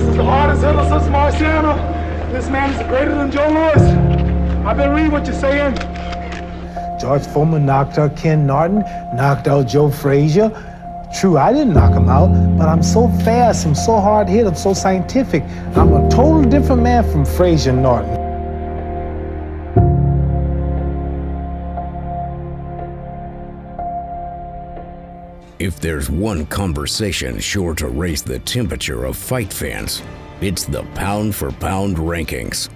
This is the hardest hitter since Marciano. This man is greater than Joe Louis. I've been reading what you're saying. George Foreman knocked out Ken Norton, knocked out Joe Frazier. True, I didn't knock him out, but I'm so fast, I'm so hard hit, I'm so scientific. I'm a total different man from Frazier and Norton. If there's one conversation sure to raise the temperature of fight fans, it's the pound-for-pound rankings.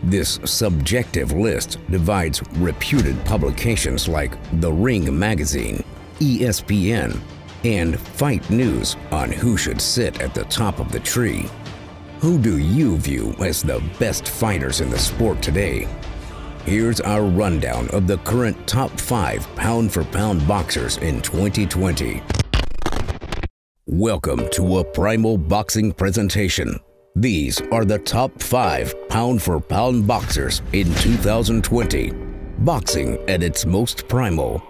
This subjective list divides reputed publications like The Ring magazine, ESPN, and Fight News on who should sit at the top of the tree. Who do you view as the best fighters in the sport today? Here's our rundown of the current top 5 pound-for-pound boxers in 2020. Welcome to a Primal Boxing presentation. These are the top 5 pound-for-pound boxers in 2020. Boxing at its most primal.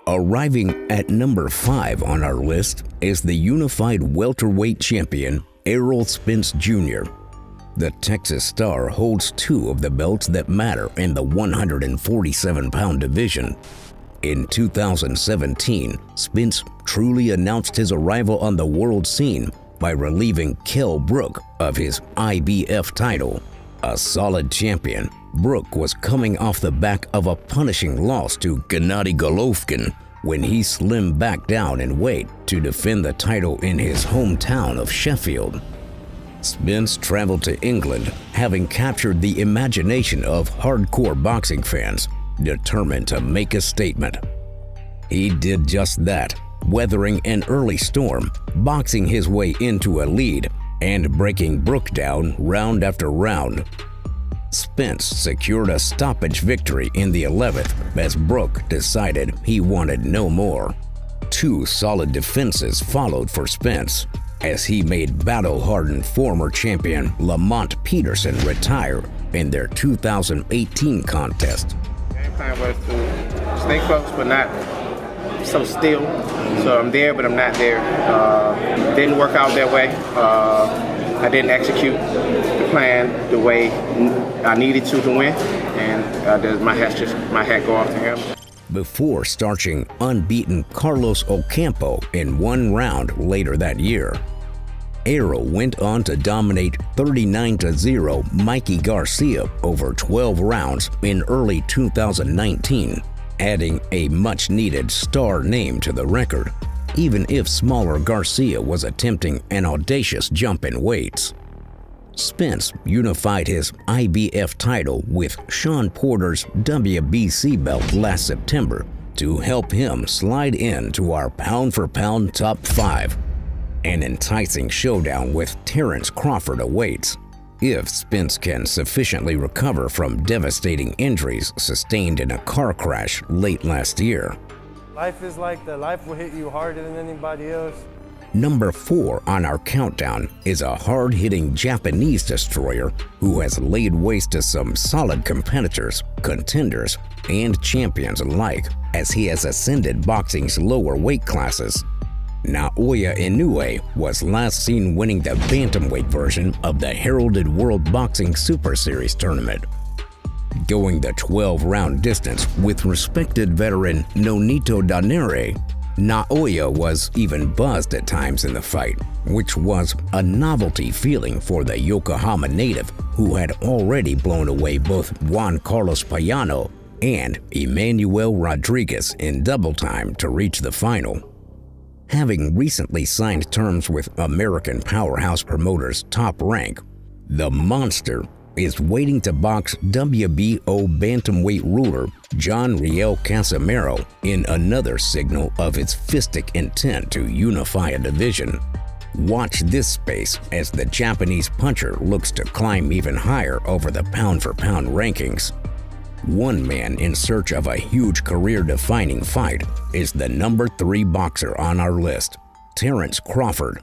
Arriving at number 5 on our list is the unified welterweight champion, Errol Spence Jr. The Texas star holds 2 of the belts that matter in the 147-pound division. In 2017, Spence truly announced his arrival on the world scene by relieving Kell Brook of his IBF title. A solid champion, Brook was coming off the back of a punishing loss to Gennady Golovkin when he slimmed back down in weight to defend the title in his hometown of Sheffield. Spence traveled to England, having captured the imagination of hardcore boxing fans, determined to make a statement. He did just that, weathering an early storm, boxing his way into a lead, and breaking Brook down round after round. Spence secured a stoppage victory in the 11th as Brook decided he wanted no more. 2 solid defenses followed for Spence, as he made battle-hardened former champion Lamont Peterson retire in their 2018 contest. Game plan was to stay close but not so still. So I'm there but I'm not there. Didn't work out that way. I didn't execute the plan the way I needed to win, and my hat go off to him. Before starching unbeaten Carlos Ocampo in 1 round later that year, Errol went on to dominate 39-0 Mikey Garcia over 12 rounds in early 2019, adding a much-needed star name to the record, even if smaller Garcia was attempting an audacious jump in weights. Spence unified his IBF title with Sean Porter's WBC belt last September to help him slide into our pound-for-pound top 5. An enticing showdown with Terence Crawford awaits, if Spence can sufficiently recover from devastating injuries sustained in a car crash late last year. Life is like that. Life will hit you harder than anybody else. Number 4 on our countdown is a hard-hitting Japanese destroyer who has laid waste to some solid competitors, contenders, and champions alike as he has ascended boxing's lower weight classes. Naoya Inoue was last seen winning the bantamweight version of the heralded World Boxing Super Series tournament. Going the 12-round distance with respected veteran Nonito Donaire, Naoya was even buzzed at times in the fight, which was a novelty feeling for the Yokohama native who had already blown away both Juan Carlos Payano and Emmanuel Rodriguez in double time to reach the final. Having recently signed terms with American powerhouse promoters Top Rank, the Monster is waiting to box WBO bantamweight ruler John Riel Casimero in another signal of its fistic intent to unify a division. Watch this space as the Japanese puncher looks to climb even higher over the pound-for-pound rankings. One man in search of a huge career-defining fight is the number 3 boxer on our list, Terence Crawford.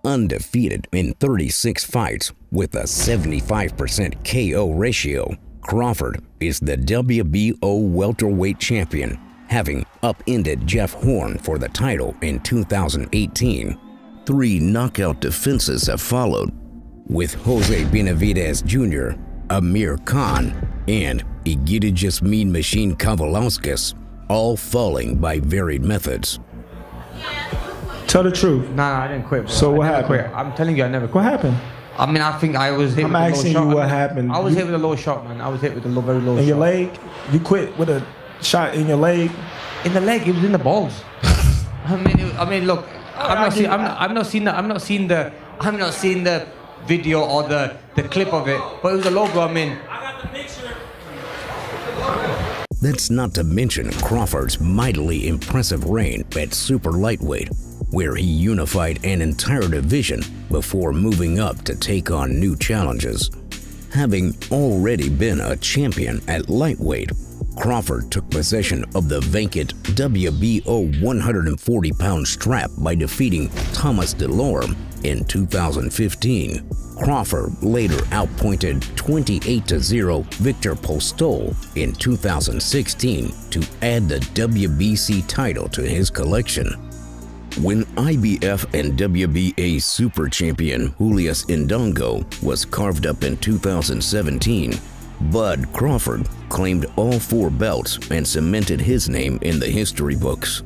Undefeated in 36 fights with a 75% KO ratio, Crawford is the WBO welterweight champion, having upended Jeff Horn for the title in 2018. 3 knockout defenses have followed, with Jose Benavidez Jr., Amir Khan, and Egidijus Mean Machine Kavalauskas, all falling by varied methods. Tell the truth. Nah, I didn't quit. Bro. So what happened? Quit. I'm telling you, I never quit. What happened? I mean, I think I was hit with a low shot. I'm asking you what happened. I was hit with a low shot, man. I was hit with a very low shot. In your leg? You quit with a shot in your leg? In the leg, it was in the balls. I mean, look, I'm not seeing the video or the clip of it, but it was a low blow. I mean, I got the picture. That's not to mention Crawford's mightily impressive reign at super lightweight, where he unified an entire division before moving up to take on new challenges. Having already been a champion at lightweight, Crawford took possession of the vacant WBO 140-pound strap by defeating Thomas DeLorme in 2015. Crawford later outpointed 28-0 Victor Postol in 2016 to add the WBC title to his collection. When IBF and WBA super champion Julius Indongo was carved up in 2017, Bud Crawford claimed all 4 belts and cemented his name in the history books.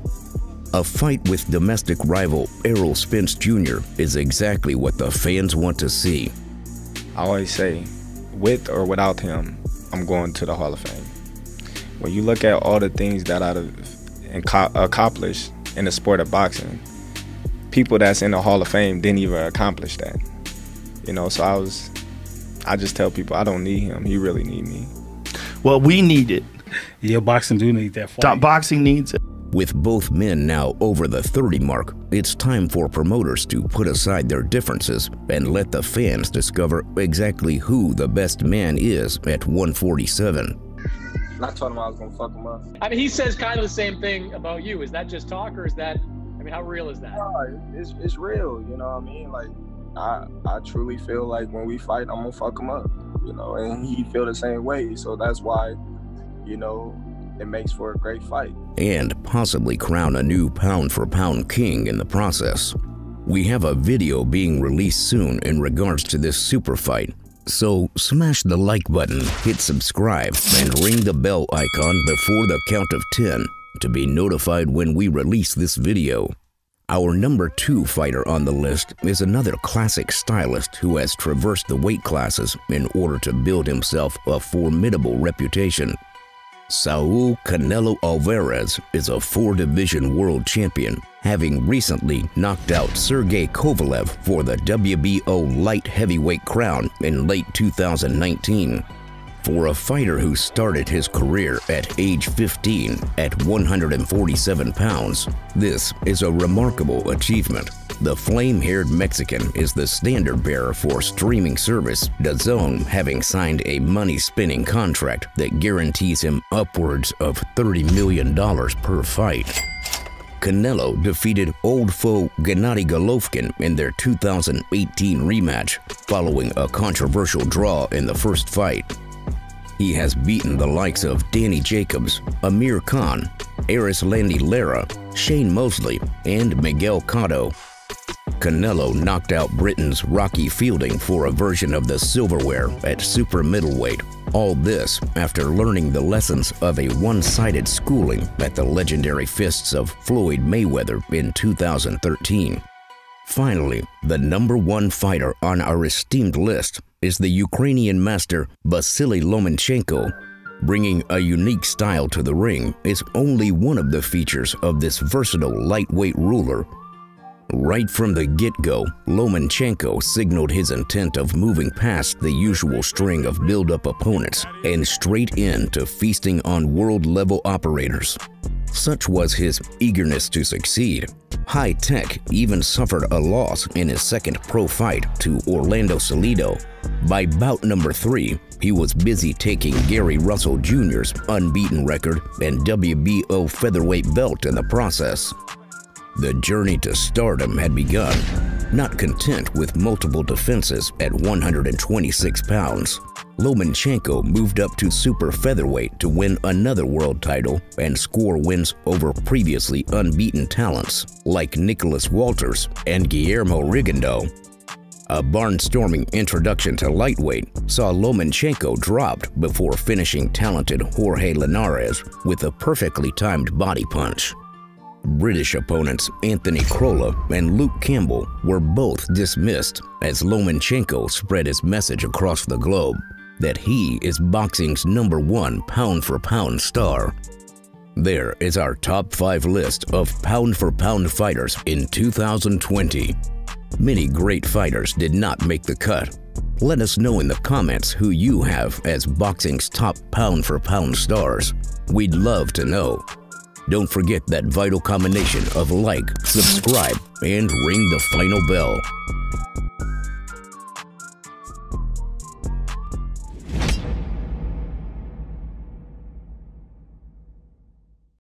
A fight with domestic rival Errol Spence Jr. is exactly what the fans want to see. I always say, with or without him, I'm going to the Hall of Fame. When you look at all the things that I've accomplished in the sport of boxing, people that's in the Hall of Fame didn't even accomplish that. You know, so I just tell people I don't need him. He really need me. Well, we need it. Yeah, boxing do need that fight. Boxing needs it. With both men now over the 30 mark, it's time for promoters to put aside their differences and let the fans discover exactly who the best man is at 147. I told him I was gonna fuck him up. I mean, he says kind of the same thing about you. Is that just talk, or is that, I mean, how real is that? No, it's real, you know what I mean? Like, I truly feel like when we fight, I'm gonna fuck him up, you know, and he feel the same way. So that's why, you know, it makes for a great fight. And possibly crown a new pound-for-pound king in the process. We have a video being released soon in regards to this super fight. So smash the like button, hit subscribe, and ring the bell icon before the count of 10 to be notified when we release this video. Our number 2 fighter on the list is another classic stylist who has traversed the weight classes in order to build himself a formidable reputation. Saul Canelo Alvarez is a 4-division world champion, having recently knocked out Sergey Kovalev for the WBO light heavyweight crown in late 2019. For a fighter who started his career at age 15 at 147 pounds, this is a remarkable achievement. The flame-haired Mexican is the standard bearer for streaming service DAZN, having signed a money-spinning contract that guarantees him upwards of $30 million per fight. Canelo defeated old foe Gennady Golovkin in their 2018 rematch, following a controversial draw in the first fight. He has beaten the likes of Danny Jacobs, Amir Khan, Arislandi Lara, Shane Mosley, and Miguel Cotto. Canelo knocked out Britain's Rocky Fielding for a version of the silverware at super middleweight. All this after learning the lessons of a one-sided schooling at the legendary fists of Floyd Mayweather in 2013. Finally, the number 1 fighter on our esteemed list is the Ukrainian master Vasily Lomachenko. Bringing a unique style to the ring is only one of the features of this versatile lightweight ruler. Right from the get-go, Lomachenko signaled his intent of moving past the usual string of build-up opponents and straight into feasting on world-level operators. Such was his eagerness to succeed. High Tech even suffered a loss in his second pro fight to Orlando Salido. By bout number 3, he was busy taking Gary Russell Jr.'s unbeaten record and WBO featherweight belt in the process. The journey to stardom had begun. Not content with multiple defenses at 126 pounds, Lomachenko moved up to super featherweight to win another world title and score wins over previously unbeaten talents like Nicholas Walters and Guillermo Rigondeaux. A barnstorming introduction to lightweight saw Lomachenko dropped before finishing talented Jorge Linares with a perfectly timed body punch. British opponents Anthony Crolla and Luke Campbell were both dismissed as Lomachenko spread his message across the globe that he is boxing's #1 pound-for-pound star. There is our top 5 list of pound-for-pound fighters in 2020. Many great fighters did not make the cut. Let us know in the comments who you have as boxing's top pound-for-pound stars. We'd love to know. Don't forget that vital combination of like, subscribe, and ring the final bell.